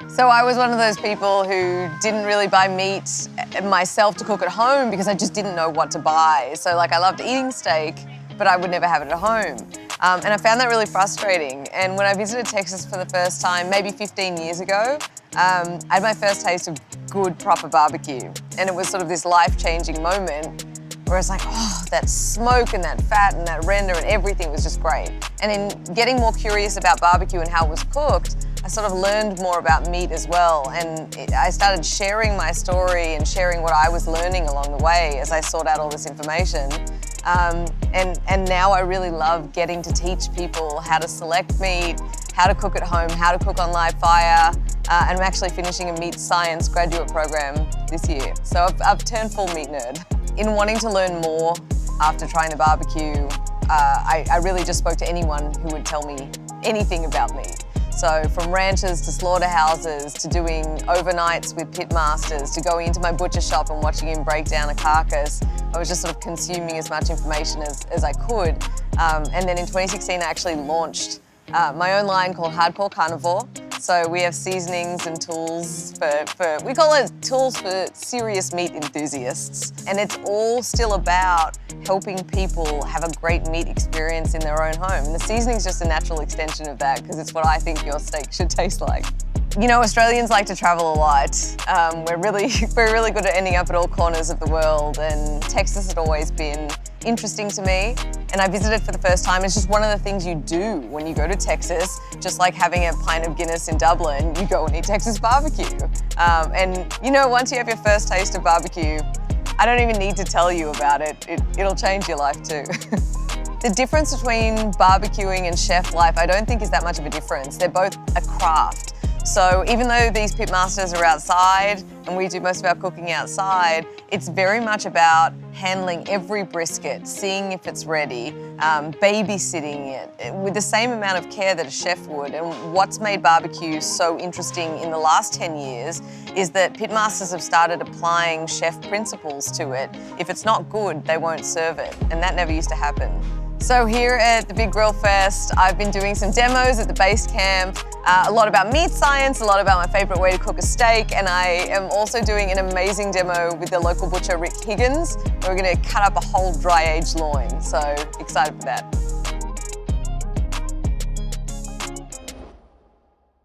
So I was one of those people who didn't really buy meat myself to cook at home because I just didn't know what to buy. So like I loved eating steak, but I would never have it at home. And I found that really frustrating. And when I visited Texas for the first time, maybe 15 years ago, I had my first taste of good, proper barbecue. And it was sort of this life-changing moment where it's like, oh, that smoke and that fat and that render and everything was just great. And in getting more curious about barbecue and how it was cooked, I sort of learned more about meat as well. And I started sharing my story and sharing what I was learning along the way as I sought out all this information. And now I really love getting to teach people how to select meat, how to cook at home, how to cook on live fire, and I'm actually finishing a meat science graduate program this year. So I've turned full meat nerd. In wanting to learn more after trying the barbecue, I really just spoke to anyone who would tell me anything about meat. So from ranches to slaughterhouses to doing overnights with pit masters to going into my butcher shop and watching him break down a carcass, I was just sort of consuming as much information as I could. And then in 2016, I actually launched my own line called Hardcore Carnivore. So we have seasonings and tools we call it tools for serious meat enthusiasts. And it's all still about helping people have a great meat experience in their own home. And the seasoning is just a natural extension of that because it's what I think your steak should taste like. You know, Australians like to travel a lot. We're really good at ending up at all corners of the world, and Texas had always been interesting to me. And I visited for the first time. It's just one of the things you do when you go to Texas, just like having a pint of Guinness in Dublin, you go and eat Texas barbecue. And you know, once you have your first taste of barbecue, I don't even need to tell you about it. It'll change your life too. The difference between barbecuing and chef life, I don't think is that much of a difference. They're both a craft. So even though these pit masters are outside and we do most of our cooking outside, it's very much about handling every brisket, seeing if it's ready, babysitting it with the same amount of care that a chef would. And what's made barbecue so interesting in the last 10 years is that pit masters have started applying chef principles to it. If it's not good, they won't serve it. And that never used to happen. So here at the Big Grill Fest, I've been doing some demos at the base camp, a lot about meat science, a lot about my favorite way to cook a steak, and I am also doing an amazing demo with the local butcher, Rick Higgins. We're gonna cut up a whole dry-aged loin, so excited for that.